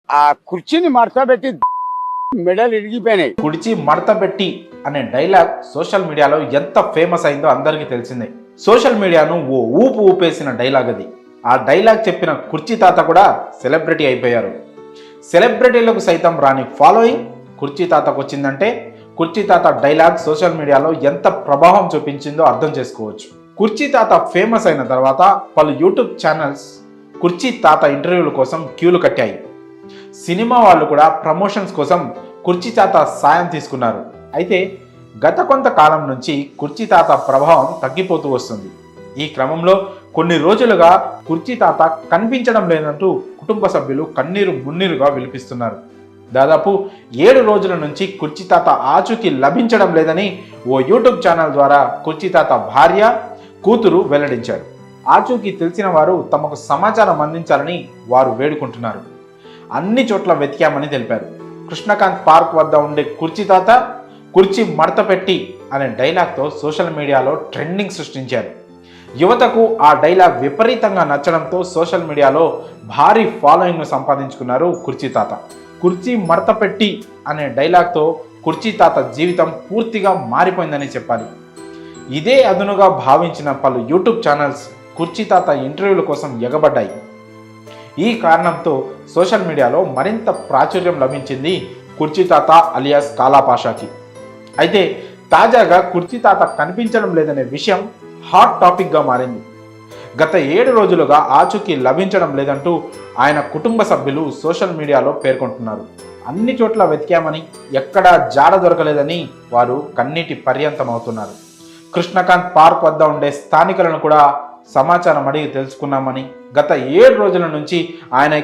ఆ కుర్చీని మడతబెట్టి మెడలు ఇరిగిపోయినాయి. కుడిచి మడతబెట్టి అనే డైలాగ్ సోషల్ మీడియాలో ఎంత ఫేమస్ అయిందో అందరికీ తెలిసిందే. సోషల్ మీడియాను ఓ ఊపు ఊపేసిన డైలాగ్ అది. ఆ డైలాగ్ చెప్పిన కుర్చీ తాత కూడా సెలబ్రిటీ అయిపోయారు. సెలబ్రిటీలకు సైతం రాని ఫాలోయింగ్ కుర్చీ తాతకు వచ్చిందంటే కుర్చీ తాత డైలాగ్ సోషల్ మీడియాలో ఎంత ప్రభావం చూపించిందో అర్థం చేసుకోవచ్చు. కుర్చీ తాత ఫేమస్ అయిన తర్వాత పలు యూట్యూబ్ ఛానల్స్ కుర్చీ తాత ఇంటర్వ్యూల కోసం క్యూలు కట్టాయి. సినిమా వాళ్ళు కూడా ప్రమోషన్స్ కోసం కుర్చీ తాత సాయం తీసుకున్నారు. అయితే గత కొంతకాలం నుంచి కుర్చీ తాత ప్రభావం తగ్గిపోతూ వస్తుంది. ఈ క్రమంలో కొన్ని రోజులుగా కుర్చీ తాత కనిపించడం లేదంటూ కుటుంబ సభ్యులు కన్నీరు మున్నీరుగా విలిపిస్తున్నారు. దాదాపు 7 రోజుల నుంచి కుర్చీ తాత ఆచూకీ లభించడం లేదని ఓ యూట్యూబ్ ఛానల్ ద్వారా కుర్చీ తాత భార్య, కూతురు వెల్లడించారు. ఆచూకీ తెలిసిన వారు తమకు సమాచారం అందించాలని వారు వేడుకుంటున్నారు. అన్ని చోట్ల వెతికామని తెలిపారు. కృష్ణకాంత్ పార్క్ వద్ద ఉండే కుర్చీ తాత కుర్చీ మడతపెట్టి అనే డైలాగ్తో సోషల్ మీడియాలో ట్రెండింగ్ సృష్టించారు. యువతకు ఆ డైలాగ్ విపరీతంగా నచ్చడంతో సోషల్ మీడియాలో భారీ ఫాలోయింగ్ను సంపాదించుకున్నారు కుర్చీ తాత. కుర్చీ మడతపెట్టి అనే డైలాగ్తో కుర్చీ తాత జీవితం పూర్తిగా మారిపోయిందని చెప్పాలి. ఇదే అదునుగా భావించిన పలు యూట్యూబ్ ఛానల్స్ కుర్చీ తాత ఇంటర్వ్యూల కోసం ఎగబడ్డాయి. ఈ కారణంతో సోషల్ మీడియాలో మరింత ప్రాచుర్యం లభించింది కుర్చీ తాత అలియాస్ కాలాపాషాకి. అయితే తాజాగా కుర్చీ తాత కనిపించడం లేదనే విషయం హాట్ టాపిక్గా మారింది. గత 7 రోజులుగా ఆచూకీ లభించడం లేదంటూ ఆయన కుటుంబ సభ్యులు సోషల్ మీడియాలో పేర్కొంటున్నారు. అన్ని చోట్ల వెతికామని ఎక్కడా జాడ దొరకలేదని వారు కన్నీటి పర్యంతమవుతున్నారు. కృష్ణకాంత్ పార్క్ వద్ద ఉండే స్థానికులను కూడా సమాచారం అడిగి తెలుసుకున్నామని, గత 7 రోజుల నుంచి ఆయన